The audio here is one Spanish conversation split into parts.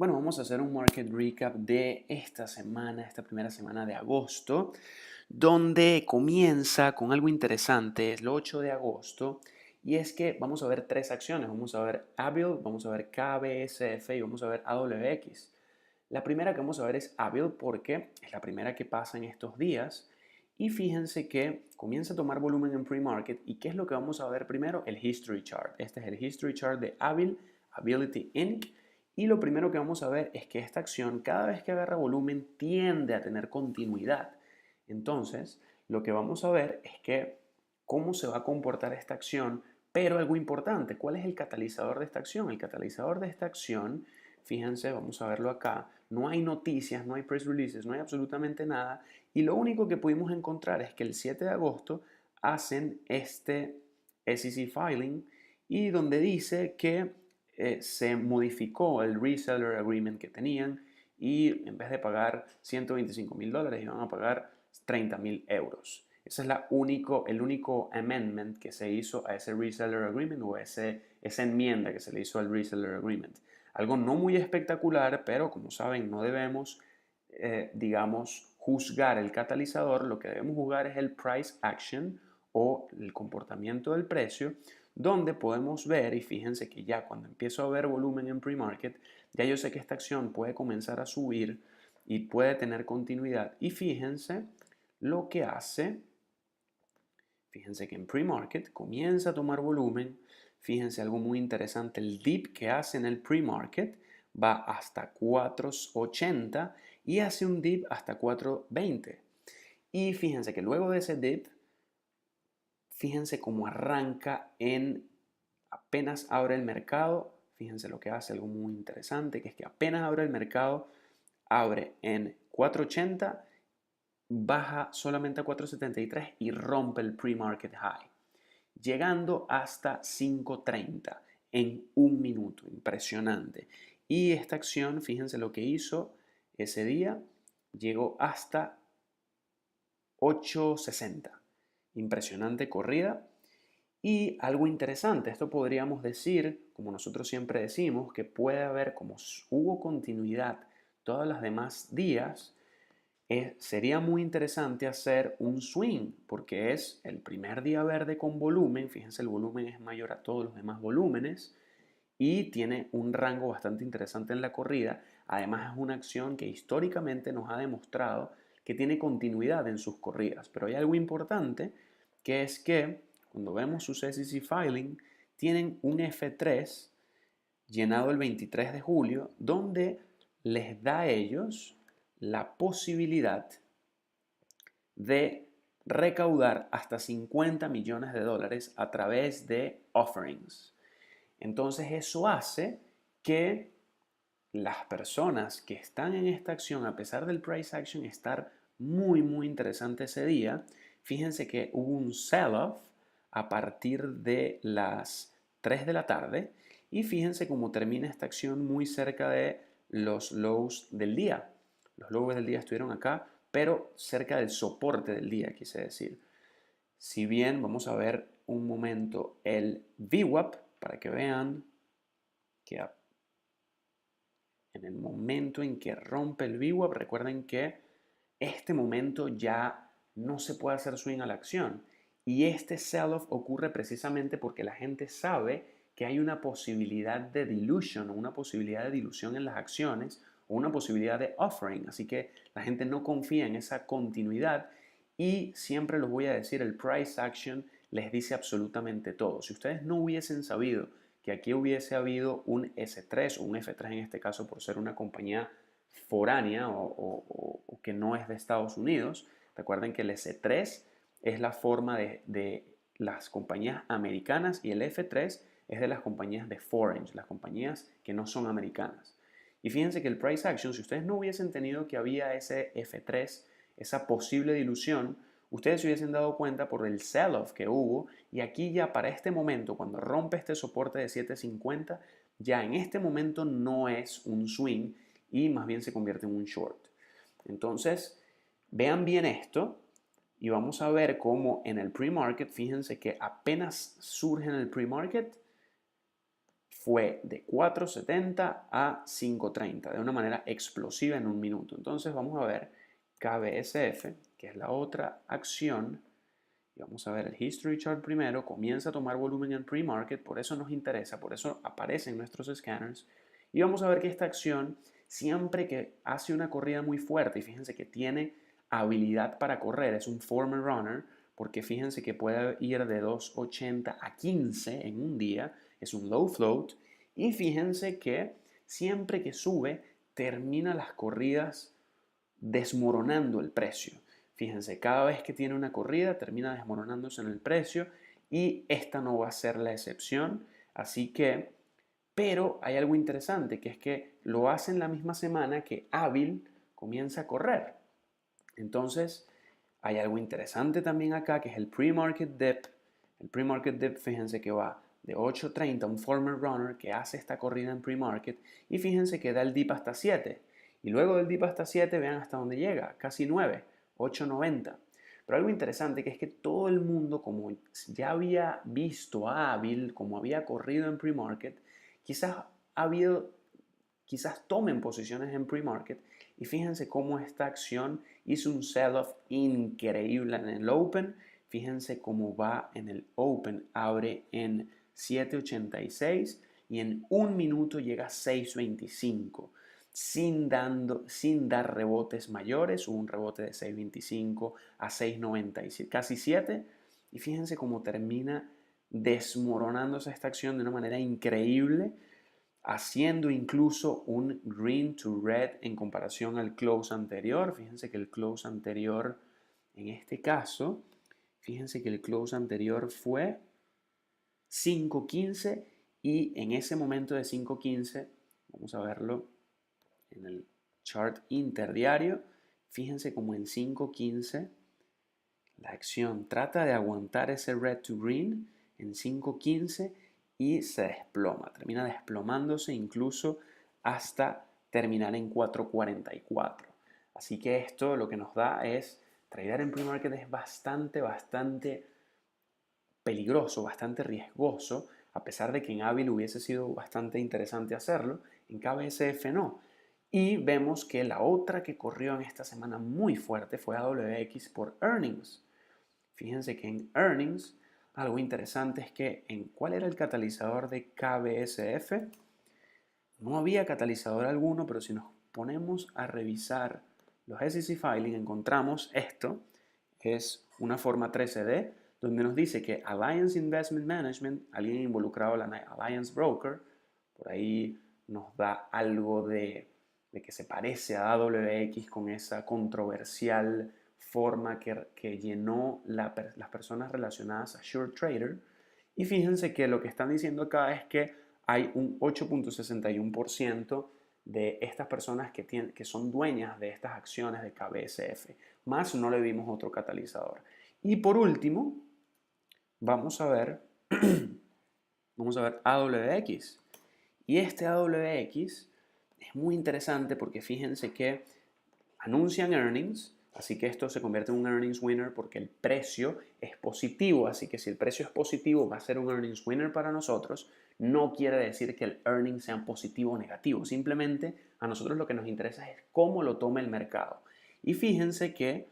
Bueno, vamos a hacer un market recap de esta semana, esta primera semana de agosto, donde comienza con algo interesante, es el 8 de agosto, y es que vamos a ver tres acciones. Vamos a ver Abil, vamos a ver KBSF y vamos a ver AWX. La primera que vamos a ver es Abil porque es la primera que pasa en estos días. Y fíjense que comienza a tomar volumen en pre-market. ¿Y qué es lo que vamos a ver primero? El History Chart. Este es el History Chart de Abil, Ability Inc. Y lo primero que vamos a ver es que esta acción, cada vez que agarra volumen, tiende a tener continuidad. Entonces, lo que vamos a ver es que cómo se va a comportar esta acción, pero algo importante, ¿cuál es el catalizador de esta acción? El catalizador de esta acción, fíjense, vamos a verlo acá, no hay noticias, no hay press releases, no hay absolutamente nada, y lo único que pudimos encontrar es que el 7 de agosto hacen este SEC filing y donde dice que se modificó el reseller agreement que tenían y en vez de pagar $125,000 iban a pagar 30,000 euros. Ese es el único amendment que se hizo a ese reseller agreement o esa enmienda que se le hizo al reseller agreement. Algo no muy espectacular, pero como saben no debemos, digamos, juzgar el catalizador. Lo que debemos juzgar es el price action o el comportamiento del precio, donde podemos ver, y fíjense que ya cuando empiezo a ver volumen en pre-market, ya yo sé que esta acción puede comenzar a subir y puede tener continuidad. Y fíjense lo que hace, fíjense que en pre-market comienza a tomar volumen, fíjense algo muy interesante, el dip que hace en el pre-market va hasta 4.80 y hace un dip hasta 4.20. Y fíjense que luego de ese dip, fíjense cómo arranca en apenas abre el mercado. Fíjense lo que hace, algo muy interesante, que es que apenas abre el mercado, abre en 4.80, baja solamente a 4.73 y rompe el pre-market high, llegando hasta 5.30 en un minuto. Impresionante. Y esta acción, fíjense lo que hizo ese día, llegó hasta 8.60. Impresionante corrida. Y algo interesante, esto podríamos decir, como nosotros siempre decimos, que puede haber, como hubo continuidad todas las demás días, sería muy interesante hacer un swing, porque es el primer día verde con volumen. Fíjense, el volumen es mayor a todos los demás volúmenes y tiene un rango bastante interesante en la corrida. Además es una acción que históricamente nos ha demostrado que tiene continuidad en sus corridas. Pero hay algo importante, que es que cuando vemos sus SEC filing, tienen un F3 llenado el 23 de julio, donde les da a ellos la posibilidad de recaudar hasta 50 millones de dólares a través de offerings. Entonces eso hace que las personas que están en esta acción, a pesar del price action estar muy interesante ese día, fíjense que hubo un sell-off a partir de las 3 de la tarde y fíjense cómo termina esta acción muy cerca de los lows del día. Los lows del día estuvieron acá, pero cerca del soporte del día, quise decir. Si bien vamos a ver un momento el VWAP para que vean que en el momento en que rompe el VWAP, recuerden que este momento ya no se puede hacer swing a la acción. Y este sell-off ocurre precisamente porque la gente sabe que hay una posibilidad de dilution o una posibilidad de dilución en las acciones o una posibilidad de offering. Así que la gente no confía en esa continuidad y siempre les voy a decir, el price action les dice absolutamente todo. Si ustedes no hubiesen sabido que aquí hubiese habido un S3 o un F3 en este caso por ser una compañía foránea o que no es de Estados Unidos. Recuerden que el S3 es la forma de las compañías americanas y el F3 es de las compañías de foreign, las compañías que no son americanas. Y fíjense que el price action, si ustedes no hubiesen tenido que había ese F3, esa posible dilución, ustedes se hubiesen dado cuenta por el sell-off que hubo y aquí ya para este momento, cuando rompe este soporte de 7.50, ya en este momento no es un swing y más bien se convierte en un short. Entonces, vean bien esto y vamos a ver cómo en el pre-market, fíjense que apenas surge en el pre-market, fue de 4.70 a 5.30 de una manera explosiva en un minuto. Entonces vamos a ver KBSF, que es la otra acción. Y vamos a ver el History Chart primero. Comienza a tomar volumen en pre-market, por eso nos interesa, por eso aparece en nuestros scanners. Y vamos a ver que esta acción, siempre que hace una corrida muy fuerte, y fíjense que tiene habilidad para correr, es un former runner, porque fíjense que puede ir de 2.80 a 15 en un día, es un low float, y fíjense que siempre que sube, termina las corridas desmoronando el precio. Fíjense, cada vez que tiene una corrida termina desmoronándose en el precio y esta no va a ser la excepción. Así que, pero hay algo interesante, que es que lo hace en la misma semana que Avil comienza a correr. Entonces, hay algo interesante también acá, que es el pre-market dip. El pre-market dip, fíjense que va de 8.30, un former runner que hace esta corrida en pre-market, y fíjense que da el dip hasta 7. Y luego del dip hasta 7, vean hasta dónde llega, casi 9, 8.90. Pero algo interesante que es que todo el mundo, como ya había visto a Avil, como había corrido en pre-market, quizás quizás tomen posiciones en pre-market, y fíjense cómo esta acción hizo un sell-off increíble en el Open. Fíjense cómo va en el Open, abre en 7.86 y en un minuto llega a 6.25 sin dar rebotes mayores. Hubo un rebote de 6.25 a 6.97, casi 7, y fíjense cómo termina desmoronándose esta acción de una manera increíble, haciendo incluso un green to red en comparación al close anterior. Fíjense que el close anterior, en este caso, fíjense que el close anterior fue 5.15, y en ese momento de 5.15, vamos a verlo en el chart interdiario, fíjense como en 5.15 la acción trata de aguantar ese red to green en 5.15 y se desploma, termina desplomándose incluso hasta terminar en 4.44. Así que esto lo que nos da es, tradear en pre-market es bastante peligroso, bastante riesgoso, a pesar de que en Avil hubiese sido bastante interesante hacerlo, en KBSF no. Y vemos que la otra que corrió en esta semana muy fuerte fue AWX por earnings. Fíjense que en earnings, algo interesante es que en cuál era el catalizador de KBSF, no había catalizador alguno, pero si nos ponemos a revisar los SEC filing, encontramos esto, es una forma 13D, donde nos dice que Alliance Investment Management, alguien involucrado en la Alliance Broker, por ahí nos da algo de que se parece a AWX con esa controversial forma que llenó las personas relacionadas a Short Trader. Y fíjense que lo que están diciendo acá es que hay un 8.61% de estas personas que son dueñas de estas acciones de KBSF, más no le vimos otro catalizador. Y por último, vamos a ver AWX. Y este AWX es muy interesante porque fíjense que anuncian earnings, así que esto se convierte en un earnings winner porque el precio es positivo, así que si el precio es positivo va a ser un earnings winner para nosotros. No quiere decir que el earnings sea positivo o negativo, simplemente a nosotros lo que nos interesa es cómo lo toma el mercado. Y fíjense que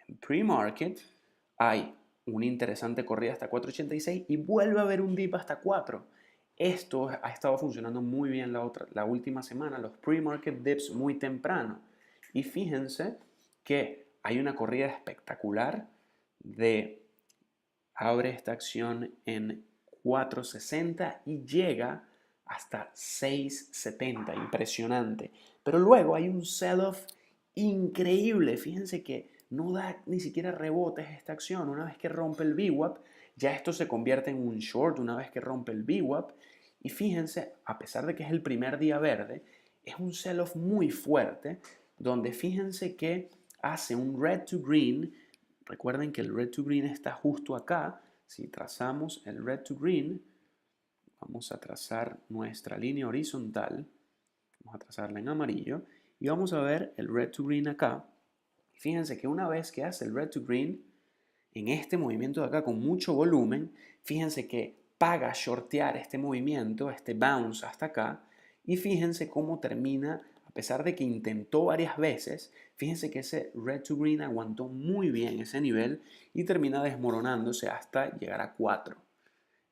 en pre-market hay una interesante corrida hasta 4.86 y vuelve a haber un dip hasta 4. Esto ha estado funcionando muy bien la última semana, los pre-market dips muy temprano. Y fíjense que hay una corrida espectacular abre esta acción en 4.60 y llega hasta 6.70, impresionante. Pero luego hay un sell-off increíble, fíjense que no da ni siquiera rebotes esta acción. Una vez que rompe el VWAP, ya esto se convierte en un short una vez que rompe el VWAP. Y fíjense, a pesar de que es el primer día verde, es un sell-off muy fuerte, donde fíjense que hace un red to green. Recuerden que el red to green está justo acá. Si trazamos el red to green, vamos a trazar nuestra línea horizontal. Vamos a trazarla en amarillo y vamos a ver el red to green acá. Fíjense que una vez que hace el red to green, en este movimiento de acá con mucho volumen, fíjense que paga shortear este movimiento, este bounce hasta acá, y fíjense cómo termina, a pesar de que intentó varias veces, fíjense que ese red to green aguantó muy bien ese nivel y termina desmoronándose hasta llegar a 4.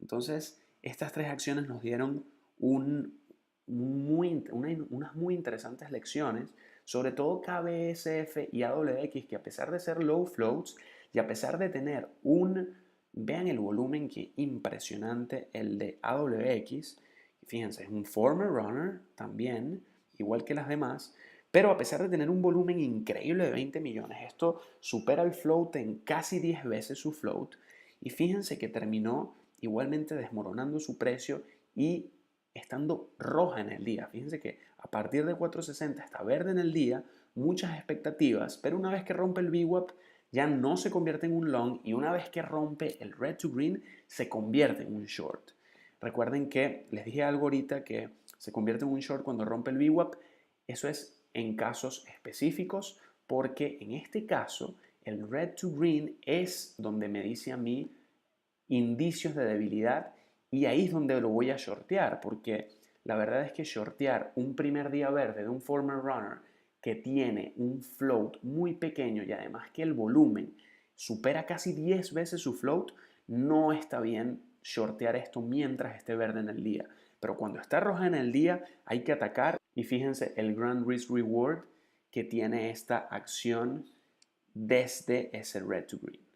Entonces, estas tres acciones nos dieron unas muy interesantes lecciones, sobre todo KBSF y AWX, que a pesar de ser low floats y a pesar de tener vean el volumen que impresionante el de AWX, fíjense, es un former runner también, igual que las demás, pero a pesar de tener un volumen increíble de 20 millones, esto supera el float en casi 10 veces su float, y fíjense que terminó igualmente desmoronando su precio y estando roja en el día. Fíjense que a partir de 4.60 está verde en el día, muchas expectativas, pero una vez que rompe el VWAP ya no se convierte en un long y una vez que rompe el red to green se convierte en un short. Recuerden que les dije algo ahorita que se convierte en un short cuando rompe el VWAP. Eso es en casos específicos porque en este caso el red to green es donde me dice a mí indicios de debilidad y ahí es donde lo voy a shortear porque la verdad es que shortear un primer día verde de un former runner que tiene un float muy pequeño y además que el volumen supera casi 10 veces su float, no está bien shortear esto mientras esté verde en el día. Pero cuando está roja en el día hay que atacar y fíjense el Grand Risk Reward que tiene esta acción desde ese red to green.